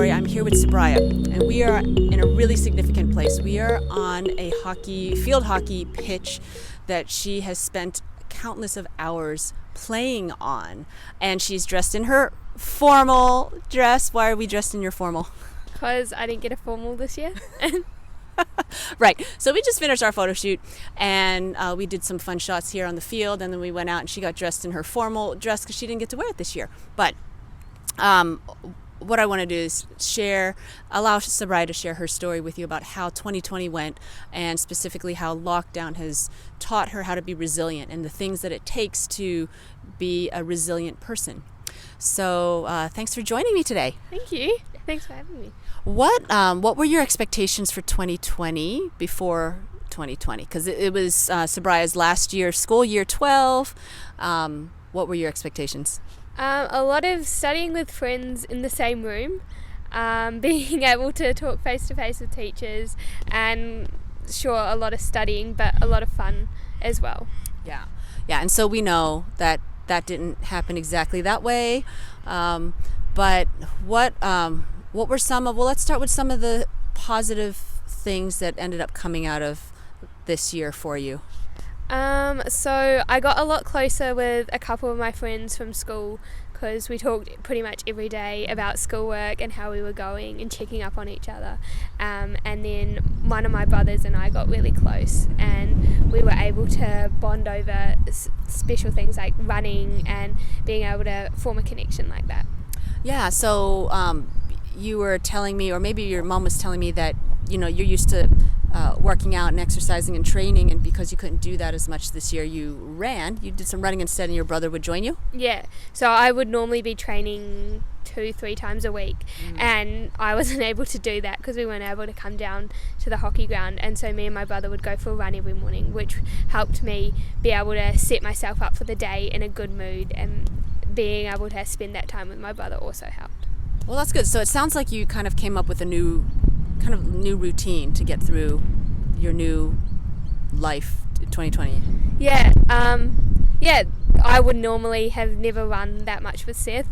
story. I'm here with Sabriah, and we are in a really significant place. We are on a field hockey pitch that she has spent countless of hours playing on, and she's dressed in her formal dress. Why are we dressed in your formal? Because I didn't get a formal this year. Right. So we just finished our photo shoot, and we did some fun shots here on the field, and then we went out and she got dressed in her formal dress because she didn't get to wear it this year. But what I want to do is allow Sabriah to share her story with you about how 2020 went, and specifically how lockdown has taught her how to be resilient and the things that it takes to be a resilient person. So thanks for joining me today. Thank you. Thanks for having me. What were your expectations for 2020 before 2020? Because it was Sabriah's last year, school year 12. What were your expectations? A lot of studying with friends in the same room, being able to talk face to face with teachers, and sure, a lot of studying, but a lot of fun as well. Yeah, and so we know that didn't happen exactly that way. But what were let's start with some of the positive things that ended up coming out of this year for you. So I got a lot closer with a couple of my friends from school because we talked pretty much every day about schoolwork and how we were going and checking up on each other. And then one of my brothers and I got really close, and we were able to bond over special things like running and being able to form a connection like that. Yeah, so you were telling me, or maybe your mom was telling me, that you're used to working out and exercising and training, and because you couldn't do that as much this year, you did some running instead, and your brother would join you? Yeah, so I would normally be training 2-3 times a week, and I wasn't able to do that because we weren't able to come down to the hockey ground, and so me and my brother would go for a run every morning, which helped me be able to set myself up for the day in a good mood, and being able to spend that time with my brother also helped. Well, that's good. So it sounds like you kind of came up with a new routine to get through your new life, 2020. Yeah, I would normally have never run that much with Seth.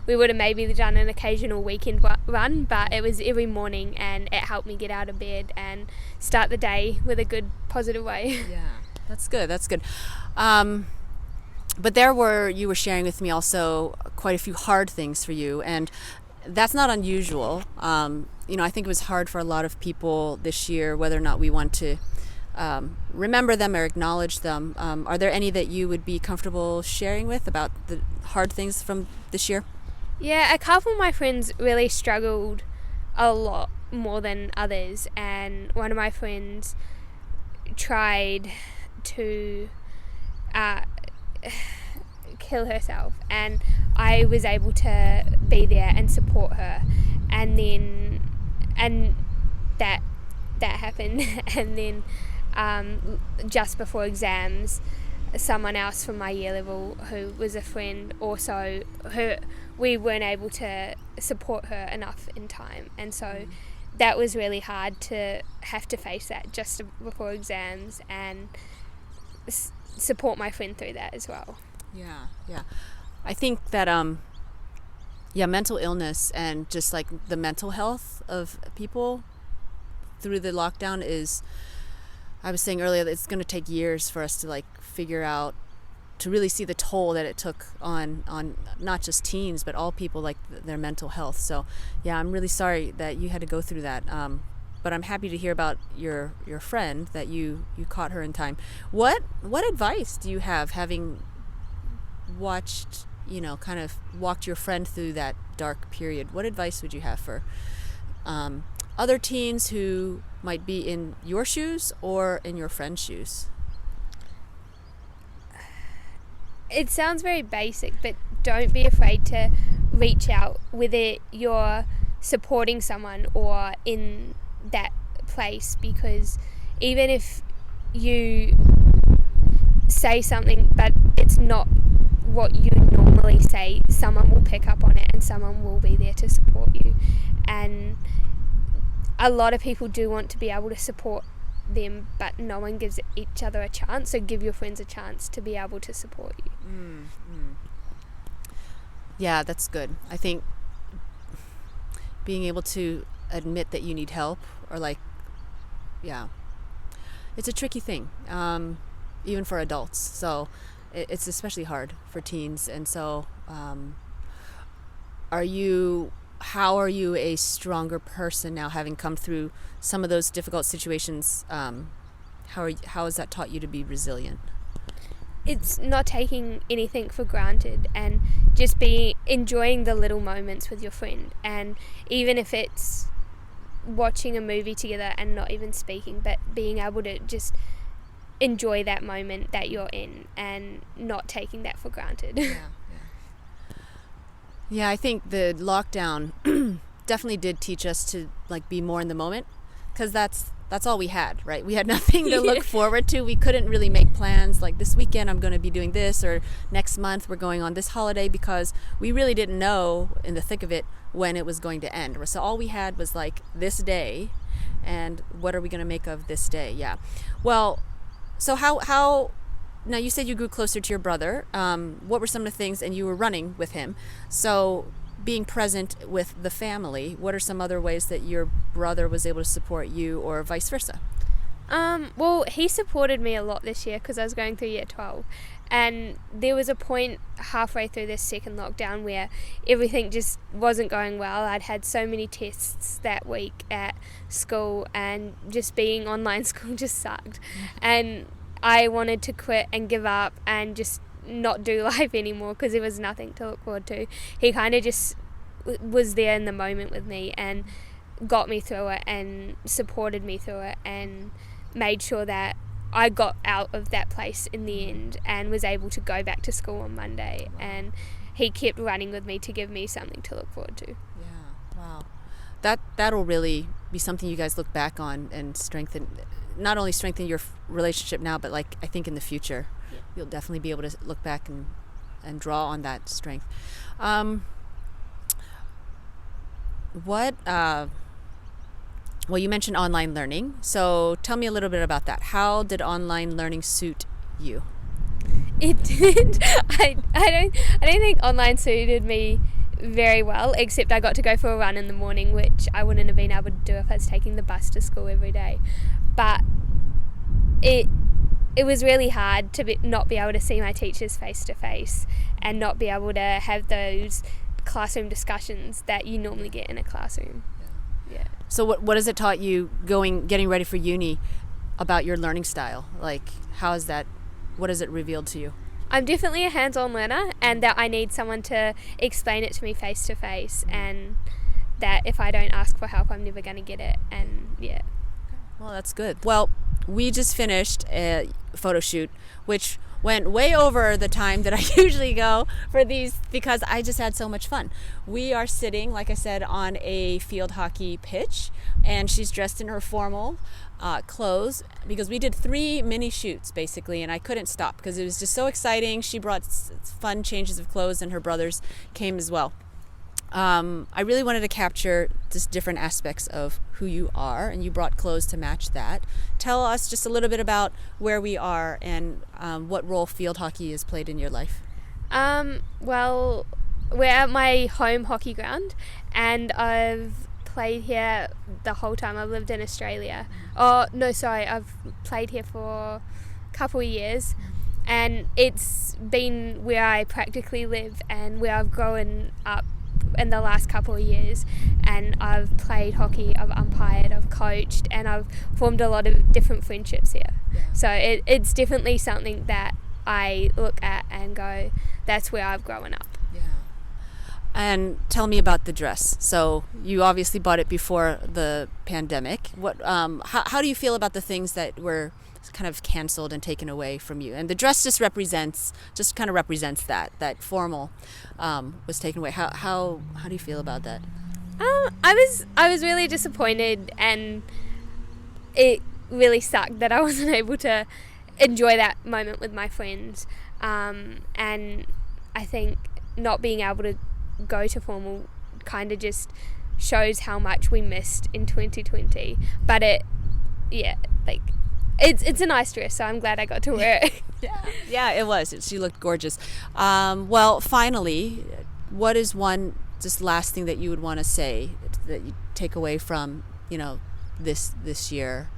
We would have maybe done an occasional weekend run, but it was every morning, and it helped me get out of bed and start the day with a good, positive way. Yeah, that's good. But you were sharing with me also quite a few hard things for you, and that's not unusual. I think it was hard for a lot of people this year, whether or not we want to remember them or acknowledge them. Are there any that you would be comfortable sharing with about the hard things from this year? Yeah, a couple of my friends really struggled a lot more than others, and one of my friends tried to kill herself, and I was able to be there and support her, and that happened. And then just before exams, someone else from my year level who was a friend also, we weren't able to support her enough in time, and so that was really hard to have to face that just before exams and support my friend through that as well. Yeah. I think that mental illness and just like the mental health of people through the lockdown is, I was saying earlier, that it's going to take years for us to figure out, to really see the toll that it took on not just teens but all people, their mental health. So yeah, I'm really sorry that you had to go through that. But I'm happy to hear about your friend, that you caught her in time. What advice do you have, having watched, kind of walked your friend through that dark period? What advice would you have for other teens who might be in your shoes or in your friend's shoes? It sounds very basic, but don't be afraid to reach out, whether you're supporting someone or in that place, because even if you say something but it's not what you normally say, someone will pick up on it and someone will be there to support you. And a lot of people do want to be able to support them, but no one gives each other a chance. So give your friends a chance to be able to support you. Yeah, that's good. I think being able to admit that you need help, or like, yeah, it's a tricky thing, even for adults. So it's especially hard for teens. And so, how are you a stronger person now, having come through some of those difficult situations? How has that taught you to be resilient? It's not taking anything for granted, and just enjoying the little moments with your friend. And even if it's watching a movie together and not even speaking, but being able to just enjoy that moment that you're in and not taking that for granted. Yeah, I think the lockdown definitely did teach us to like be more in the moment, because that's all we had, right? We had nothing to look forward to. We couldn't really make plans like this weekend I'm going to be doing this, or next month we're going on this holiday, because we really didn't know in the thick of it when it was going to end. So all we had was like this day, and what are we going to make of this day? Yeah. Well, so how now you said you grew closer to your brother. What were some of the things, and you were running with him, so being present with the family, what are some other ways that your brother was able to support you, or vice versa? Well, he supported me a lot this year because I was going through year 12, and there was a point halfway through this second lockdown where everything just wasn't going well. I'd had so many tests that week at school, and just being online school just sucked. And I wanted to quit and give up and just not do life anymore because there was nothing to look forward to. He kind of just was there in the moment with me and got me through it and supported me through it and made sure that I got out of that place in the end and was able to go back to school on Monday. And he kept running with me to give me something to look forward to. Yeah, wow. That'll really be something you guys look back on and not only strengthen your relationship now, but like I think in the future. You'll definitely be able to look back and draw on that strength. Well, you mentioned online learning, so tell me a little bit about that. How did online learning suit you? It did. I don't think online suited me very well, except I got to go for a run in the morning, which I wouldn't have been able to do if I was taking the bus to school every day. But it was really hard to not be able to see my teachers face to face and not be able to have those classroom discussions that you normally get in a classroom. Yeah. So what has it taught you getting ready for uni about your learning style? Like, what has it revealed to you? I'm definitely a hands-on learner, and that I need someone to explain it to me face to face, and that if I don't ask for help, I'm never going to get it. And yeah. Well, that's good. Well, we just finished a photo shoot, which went way over the time that I usually go for these, because I just had so much fun. We are sitting, like I said, on a field hockey pitch, and she's dressed in her formal clothes, because we did 3 mini shoots basically, and I couldn't stop because it was just so exciting. She brought fun changes of clothes, and her brothers came as well. I really wanted to capture just different aspects of who you are, and you brought clothes to match that. Tell us just a little bit about where we are and what role field hockey has played in your life. Well, we're at my home hockey ground, and I've played here the whole time I've lived in Australia. Oh, no, sorry, I've played here for a couple of years, and it's been where I practically live and where I've grown up in the last couple of years. And I've played hockey, I've umpired, I've coached, and I've formed a lot of different friendships here. Yeah. So it's definitely something that I look at and go, that's where I've grown up. Yeah. And tell me about the dress. So you obviously bought it before the pandemic. How do you feel about the things that were kind of canceled and taken away from you? And the dress just kind of represents that formal was taken away. How do you feel about that? I was really disappointed, and it really sucked that I wasn't able to enjoy that moment with my friends. And I think not being able to go to formal kind of just shows how much we missed in 2020. But it's a nice dress, so I'm glad I got to wear it. Yeah, it was. She looked gorgeous. Well, finally, what is one just last thing that you would want to say that you take away from, this year?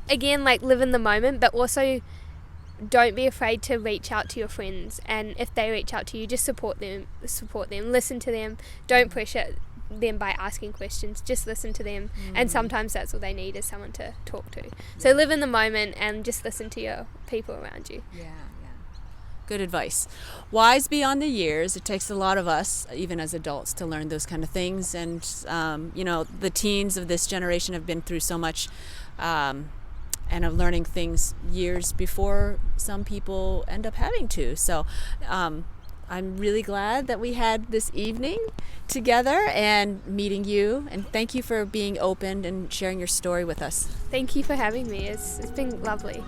Again, like, live in the moment, but also don't be afraid to reach out to your friends, and if they reach out to you, just support them, listen to them. Don't pressure them by asking questions, just listen to them. And sometimes that's all they need, is someone to talk to. So live in the moment and just listen to your people around you. Yeah. Good advice. Wise beyond the years. It takes a lot of us, even as adults, to learn those kind of things. And, the teens of this generation have been through so much, and of learning things years before some people end up having to. So I'm really glad that we had this evening together and meeting you. And thank you for being open and sharing your story with us. Thank you for having me. It's been lovely.